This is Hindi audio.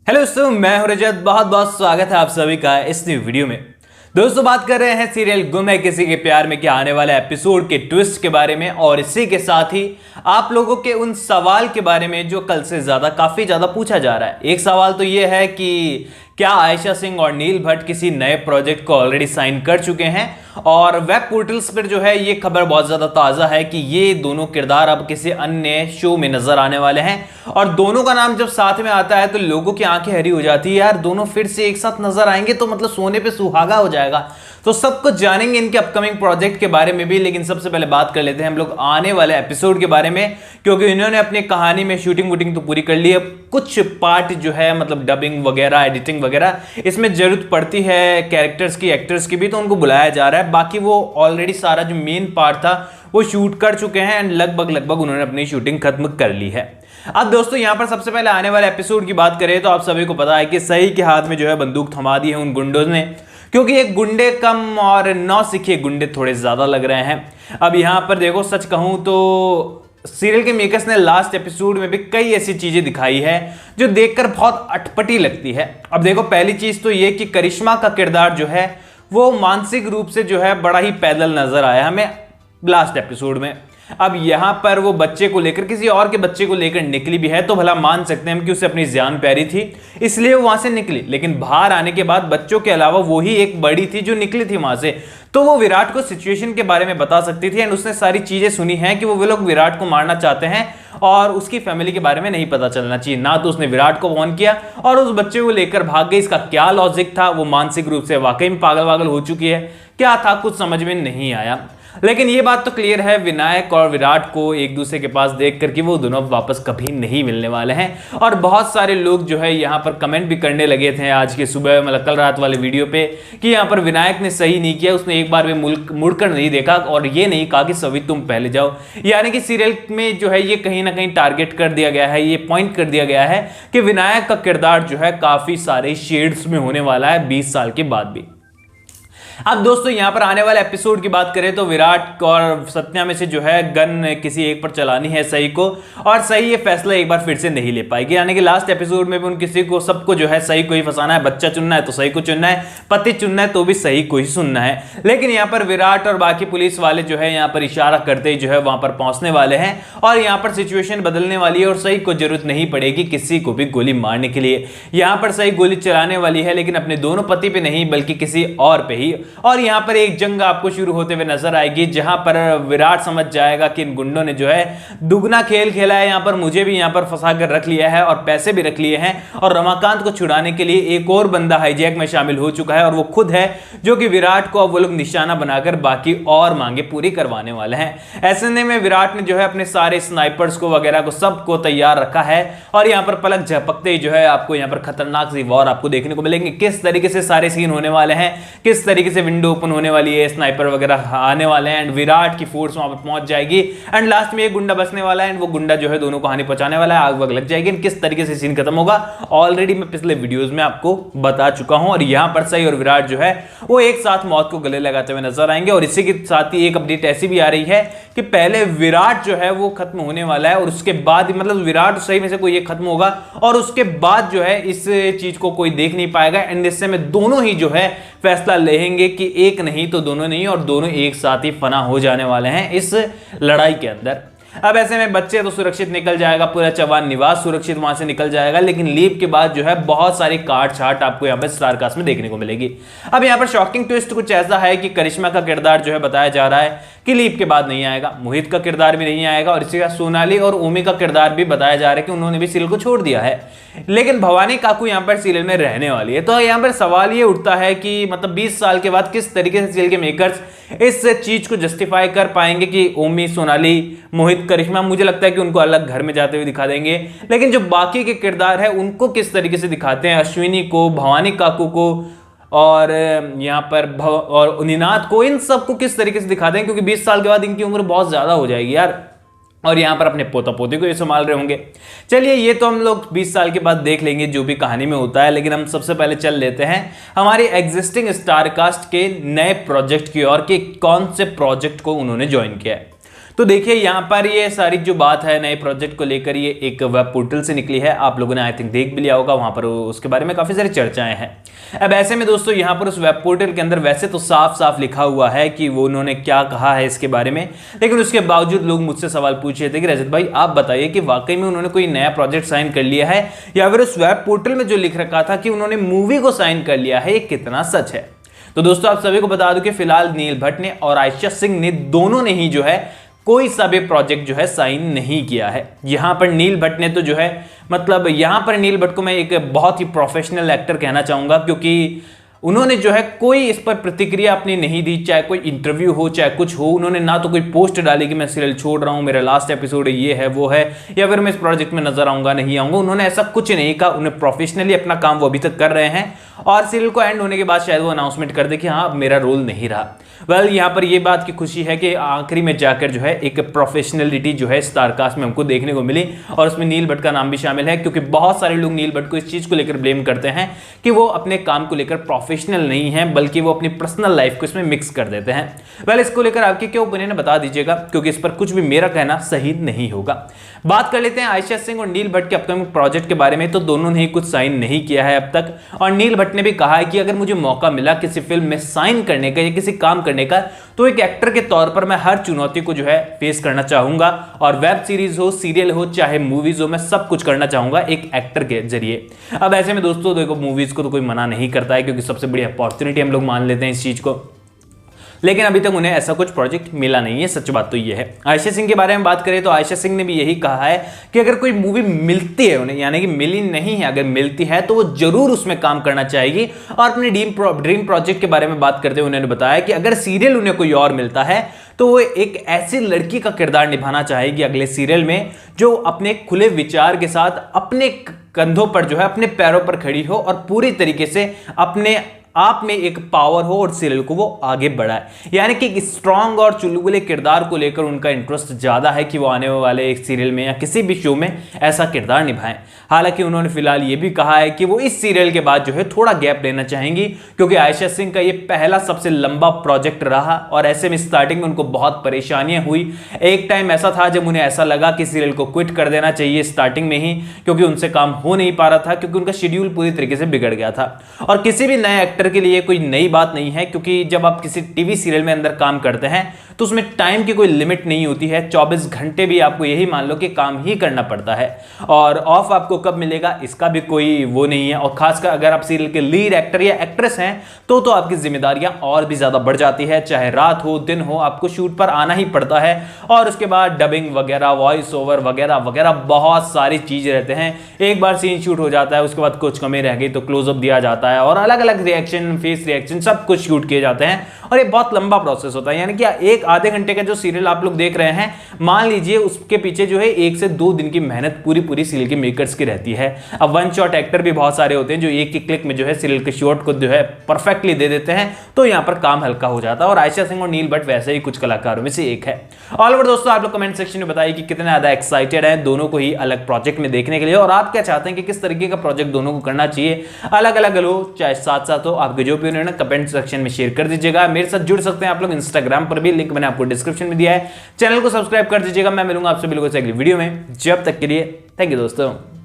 हेलो दोस्तों, मैं हूं रजत। बहुत बहुत स्वागत है आप सभी का इस न्यू वीडियो में। दोस्तों, बात कर रहे हैं सीरियल गुम है किसी के प्यार में के आने वाले एपिसोड के ट्विस्ट के बारे में, और इसी के साथ ही आप लोगों के उन सवाल के बारे में जो कल से काफी ज्यादा पूछा जा रहा है। एक सवाल तो ये है कि क्या आयशा सिंह और नील भट्ट किसी नए प्रोजेक्ट को ऑलरेडी साइन कर चुके हैं, और वेब पोर्टल्स पर जो है ये खबर बहुत ज्यादा ताजा है कि ये दोनों किरदार अब किसी अन्य शो में नजर आने वाले हैं। और दोनों का नाम जब साथ में आता है तो लोगों की आंखें हरी हो जाती है। यार, दोनों फिर से एक साथ नजर आएंगे तो मतलब सोने पे सुहागा हो जाएगा। तो सब कुछ जानेंगे इनके अपकमिंग प्रोजेक्ट के बारे में भी, लेकिन सबसे पहले बात कर लेते हैं हम लोग आने वाले एपिसोड के बारे में, क्योंकि इन्होंने अपनी कहानी में शूटिंग वूटिंग तो पूरी कर ली है। कुछ पार्ट जो है मतलब डबिंग वगैरह, एडिटिंग वगैरह, इसमें जरूरत पड़ती है कैरेक्टर्स की, एक्टर्स की भी, तो उनको बुलाया जा रहा है। बाकी वो ऑलरेडी सारा जो मेन पार्ट था वो शूट कर चुके हैं एंड लगभग उन्होंने अपनी शूटिंग खत्म कर ली है। अब दोस्तों, यहां पर सबसे पहले आने वाले एपिसोड की बात करें तो आप सभी को पता है कि सही के हाथ में जो है बंदूक थमा दी है उन गुंडों ने, क्योंकि एक गुंडे कम और नौसिखे गुंडे थोड़े ज्यादा लग रहे हैं। अब यहां पर देखो, सच कहूं तो सीरियल के मेकर्स ने लास्ट एपिसोड में भी कई ऐसी चीजें दिखाई है जो देखकर बहुत अटपटी लगती है। अब देखो, पहली चीज तो ये कि करिश्मा का किरदार जो है वो मानसिक रूप से जो है बड़ा ही पैदल नजर आया हमें लास्ट एपिसोड में। अब यहां पर वो बच्चे को लेकर, किसी और के बच्चे को लेकर निकली भी है तो भला मान सकते हैं हम कि उसे अपनी जान प्यारी थी, इसलिए वो वहां से निकली। लेकिन बाहर आने के बाद बच्चों के अलावा वो ही एक बड़ी थी जो निकली थी वहां से, तो वो विराट को सिचुएशन के बारे में बता सकती थी एंड उसने सारी चीजें सुनी हैं कि वो लोग विराट को मारना चाहते हैं और उसकी फैमिली के बारे में नहीं पता चलना चाहिए। ना तो उसने विराट को वार्न किया और उस बच्चे को लेकर भाग गई। इसका क्या लॉजिक था? वो मानसिक रूप से वाकई में पागल हो चुकी है, क्या था कुछ समझ में नहीं आया। लेकिन ये बात तो क्लियर है, विनायक और विराट को एक दूसरे के पास देख करके वो दोनों वापस कभी नहीं मिलने वाले हैं। और बहुत सारे लोग जो है यहाँ पर कमेंट भी करने लगे थे आज के सुबह, मतलब कल रात वाले वीडियो पे, कि यहाँ पर विनायक ने सही नहीं किया, उसने एक बार भी मुड़कर नहीं देखा और ये नहीं कहा कि सभी तुम पहले जाओ। यानी कि सीरियल में जो है ये कहीं ना कहीं टारगेट कर दिया गया है, ये पॉइंट कर दिया गया है कि विनायक का किरदार जो है काफी सारे शेड्स में होने वाला है 20 साल के बाद भी। अब दोस्तों, यहां पर आने वाले एपिसोड की बात करें तो विराट और सत्या में से जो है गन किसी एक पर चलानी है सही को, और सही ये फैसला एक बार फिर से नहीं ले पाएगी। यानी कि लास्ट एपिसोड में भी उन किसी को, सबको जो है सही को ही फंसाना है। बच्चा चुनना है तो सही को चुनना है, पति चुनना है तो भी सही को ही सुनना है। लेकिन यहाँ पर विराट और बाकी पुलिस वाले जो है यहाँ पर इशारा करते ही जो है वहां पर पहुंचने वाले हैं और यहाँ पर सिचुएशन बदलने वाली है और सही को जरूरत नहीं पड़ेगी किसी को भी गोली मारने के लिए। यहाँ पर सही गोली चलाने वाली है, लेकिन अपने दोनों पति पे नहीं बल्कि किसी और पे ही। और यहां पर एक जंग आपको शुरू होते हुए नजर आएगी, जहां पर विराट समझ जाएगा कि इन गुंडों ने जो है दुगना खेल खेला है, यहां पर मुझे भी यहां पर फंसा कर रख लिया है और पैसे भी रख लिए हैं, और रमाकांत को छुड़ाने के लिए एक और बंदा हाईजैक में शामिल हो चुका है और वो खुद है, जो कि विराट को अब वो लोग निशाना बनाकर बाकी और मांगे पूरी करवाने वाले हैं। ऐसे में विराट ने जो है अपने सारे स्नाइपर्स को वगैरह को सबको तैयार रखा है, और यहां पर पलक झपकते ही जो है आपको यहां पर खतरनाक सी वॉर आपको देखने को मिलेंगे। किस तरीके से सारे सीन होने वाले हैं, किस तरीके से विंडो ओपन होने वाली है, स्नाइपर वगैरह आने वाले हैं एंड विराट की फोर्स वहां पर पहुंच जाएगी एंड लास्ट में एक गुंडा बचने वाला है एंड वो गुंडा जो है दोनों को हानि पहुंचाने वाला है, आग वग लग जाएगी। किस तरीके से सीन खत्म होगा ऑलरेडी मैं पिछले वीडियोस में आपको बता चुका हूं, और यहां पर सही और विराट जो है वो एक साथ मौत को गले लगाते हुए नजर आएंगे। और इसी के साथ ही एक अपडेट ऐसी भी आ रही है कि पहले विराट जो है वो खत्म होने वाला है और उसके बाद मतलब विराट सही में से कोई एक खत्म होगा और उसके बाद जो है इस चीज को कोई देख नहीं पाएगा एंड इससे में दोनों ही जो है फैसला लेंगे कि एक नहीं तो दोनों नहीं, और दोनों एक साथ ही फना हो जाने वाले हैं इस लड़ाई के अंदर। अब ऐसे में बच्चे तो सुरक्षित निकल जाएगा, पूरा चौहान निवास सुरक्षित वहां से निकल जाएगा, लेकिन लीव के बाद जो है बहुत सारी काट छाट आपको यहाँ पर स्टारकास्ट में देखने को मिलेगी। अब यहाँ पर शॉकिंग ट्विस्ट कुछ ऐसा है कि करिश्मा का किरदार जो है बताया जा रहा है कि लीव के बाद नहीं आएगा, मोहित का किरदार भी नहीं आएगा, और इसी का सोनाली और ओमी का किरदार भी बताया जा रहा है कि उन्होंने भी सीरियल को छोड़ दिया है, लेकिन भवानी काकू यहाँ पर सीरियल में रहने वाली है। तो यहाँ पर सवाल ये उठता है कि मतलब 20 साल के बाद किस तरीके से सीरियल के मेकर्स इस चीज को जस्टिफाई कर पाएंगे कि ओमी, सोनाली, मोहित, करिश्मा, मुझे लगता है कि उनको अलग घर में जाते हुए दिखा देंगे, लेकिन जो बाकी के किरदार है उनको किस तरीके से दिखाते हैं, अश्विनी को, भवानी काकू को और यहाँ पर और निनाद को, इन सबको किस तरीके से दिखाते हैं, क्योंकि 20 साल के बाद इनकी उम्र बहुत ज्यादा हो जाएगी यार, और यहाँ पर अपने पोता पोती को ये संभाल रहे होंगे। चलिए, ये तो हम लोग 20 साल के बाद देख लेंगे जो भी कहानी में होता है, लेकिन हम सबसे पहले चल लेते हैं हमारी एग्जिस्टिंग स्टारकास्ट के नए प्रोजेक्ट की ओर कि कौन से प्रोजेक्ट को उन्होंने ज्वाइन किया है। तो देखिए यहाँ पर ये सारी जो बात है नए प्रोजेक्ट को लेकर, ये एक वेब पोर्टल से निकली है। आप लोगों ने आई थिंक देख भी लिया होगा, वहां पर उसके बारे में काफी सारी चर्चाएं हैं। अब ऐसे में दोस्तों यहाँ पर उस वेब पोर्टल के अंदर वैसे तो साफ साफ लिखा हुआ है कि वो उन्होंने क्या कहा है इसके बारे में, लेकिन उसके बावजूद लोग मुझसे सवाल पूछ रहे थे कि रजत भाई आप बताइए कि वाकई में उन्होंने कोई नया प्रोजेक्ट साइन कर लिया है या फिर उस वेब पोर्टल में जो लिख रखा था कि उन्होंने मूवी को साइन कर लिया है, ये कितना सच है। तो दोस्तों आप सभी को बता दूं कि फिलहाल नील भट्ट ने और आयशा सिंह ने दोनों ने ही जो है कोई सा भी प्रोजेक्ट जो है साइन नहीं किया है। यहां पर नील भट्ट ने तो जो है मतलब यहां पर नील भट्ट को मैं एक बहुत ही प्रोफेशनल एक्टर कहना चाहूंगा, क्योंकि उन्होंने जो है कोई इस पर प्रतिक्रिया अपनी नहीं दी, चाहे कोई इंटरव्यू हो चाहे कुछ हो। उन्होंने ना तो कोई पोस्ट डाली कि मैं सीरियल छोड़ रहा हूं, मेरा लास्ट एपिसोड ये है वो है, या फिर मैं इस प्रोजेक्ट में नजर आऊंगा नहीं आऊंगा। उन्होंने ऐसा कुछ नहीं कहा। उन्हें प्रोफेशनली अपना काम वो अभी तक कर रहे हैं और सीरियल को एंड होने के बाद शायद वो अनाउंसमेंट कर दे कि हाँ मेरा रोल नहीं रहा। वेल यहाँ पर ये बात की खुशी है कि आखिरी में जाकर जो है एक प्रोफेशनलिटी जो है स्टारकास्ट में हमको देखने को मिली और उसमें नील भट्ट का नाम भी शामिल है, क्योंकि बहुत सारे लोग नील भट्ट को इस चीज को लेकर ब्लेम करते हैं कि वो अपने काम को लेकर प्रोफेशनल नहीं है, बल्कि वो अपनी पर्सनल लाइफ को इसमें मिक्स कर देते हैं। वेल इसको लेकर आपके क्या ओपिनियन है बता दीजिएगा, क्योंकि इस पर कुछ भी मेरा कहना सही नहीं होगा। बात कर लेते हैं आयशा सिंह और नील भट्ट के अपकमिंग प्रोजेक्ट के बारे में। तो दोनों ने ही कुछ साइन नहीं किया है अब तक, और नील भट्ट ने भी कहा है कि अगर मुझे मौका मिला किसी फिल्म में साइन करने का या किसी काम करने का, तो एक एक्टर के तौर पर मैं हर चुनौती को जो है फेस करना चाहूंगा, और वेब सीरीज हो सीरियल हो चाहे मूवीज हो, मैं सब कुछ करना चाहूंगा एक एक्टर के जरिए। अब ऐसे में दोस्तों देखो मूवीज को तो कोई मना नहीं करता है, क्योंकि सबसे बड़ी अपॉर्चुनिटी हम लोग मान लेते हैं इस चीज को, लेकिन अभी तक उन्हें ऐसा कुछ प्रोजेक्ट मिला नहीं है। सच बात तो ये है। आयशा सिंह के बारे में बात करें तो आयशा सिंह ने भी यही कहा है कि अगर कोई मूवी मिलती है उन्हें, यानी कि मिली नहीं है, अगर मिलती है तो वो जरूर उसमें काम करना चाहेगी। और अपने ड्रीम प्रोजेक्ट के बारे में बात करते हुए उन्होंने बताया कि अगर सीरियल उन्हें कोई और मिलता है तो वो एक ऐसी लड़की का किरदार निभाना चाहेगी अगले सीरियल में, जो अपने खुले विचार के साथ अपने कंधों पर जो है अपने पैरों पर खड़ी हो और पूरी तरीके से अपने आप में एक पावर हो और सीरियल को वो आगे बढ़ाए। यानी कि एक स्ट्रांग और चुलबुले किरदार को लेकर उनका इंटरेस्ट ज्यादा है कि वो आने वाले एक सीरियल में या किसी भी शो में ऐसा किरदार निभाएं। हालांकि उन्होंने फिलहाल ये भी कहा है कि वो इस सीरियल के बाद जो है थोड़ा गैप लेना चाहेंगी, क्योंकि आयशा सिंह का ये पहला सबसे लंबा प्रोजेक्ट रहा और ऐसे में स्टार्टिंग में उनको बहुत परेशानियां हुई। एक टाइम ऐसा था जब उन्हें ऐसा लगा कि सीरियल को क्विट कर देना चाहिए स्टार्टिंग में ही, क्योंकि उनसे काम हो नहीं पा रहा था, क्योंकि उनका शेड्यूल पूरी तरीके से बिगड़ गया था। और किसी भी नए एक्टर के लिए कोई नई बात नहीं है, क्योंकि जब आप किसी टीवी सीरियल में अंदर काम करते हैं तो उसमें टाइम की कोई लिमिट नहीं होती है। 24 घंटे भी आपको यही मान लो कि काम ही करना पड़ता है, और ऑफ आपको कब मिलेगा इसका भी कोई वो नहीं है। और खासकर अगर आप सीरियल के लीड एक्टर या एक्ट्रेस हैं तो आपकी जिम्मेदारियां और भी ज्यादा बढ़ जाती है। चाहे रात हो दिन हो, आपको शूट पर आना ही पड़ता है, और उसके बाद डबिंग वगैरह, वॉइस ओवर वगैरह वगैरह बहुत सारी चीज रहते हैं। एक बार सीन शूट हो जाता है, उसके बाद कुछ कमी रह गई तो क्लोजअप दिया जाता है, और अलग अलग रिएक्शन, फेस रिएक्शन सब कुछ शूट किए जाते हैं, और ये बहुत लंबा प्रोसेस होता है। यानी कि एक आधे घंटे का जो सीरियल आप लोग देख रहे हैं, मान लीजिए उसके पीछे जो है 1 से 2 दिन की मेहनत पूरी सीरियल के मेकर्स की रहती है। अब वन शॉट एक्टर भी बहुत सारे होते हैं जो एक ही क्लिक में जो है सीरियल के शॉट को जो है परफेक्टली दे देते हैं, तो यहां पर काम हल्का हो जाता है। और आयशा सिंह और नील भट्ट वैसे ही कुछ कलाकारों में से एक है। ऑल ओवर दोस्तों आप लोग कमेंट सेक्शन में बताइए कि कितने ज्यादा एक्साइटेड हैं दोनों को ही अलग प्रोजेक्ट में देखने के लिए, और आप क्या चाहते हैं कि किस तरीके का प्रोजेक्ट दोनों को करना चाहिए। अलग अलग लो चाहे साथ साथ हो, आपके जो भी उन्होंने कमेंट सेक्शन में शेयर कर दीजिएगा। मेरे साथ जुड़ सकते हैं आप लोग इंस्टाग्राम पर भी, लिंक मैंने आपको डिस्क्रिप्शन में दिया है। चैनल को सब्सक्राइब कर दीजिएगा। मैं मिलूंगा आपसे बिल्कुल अगली वीडियो में। जब तक के लिए थैंक यू दोस्तों।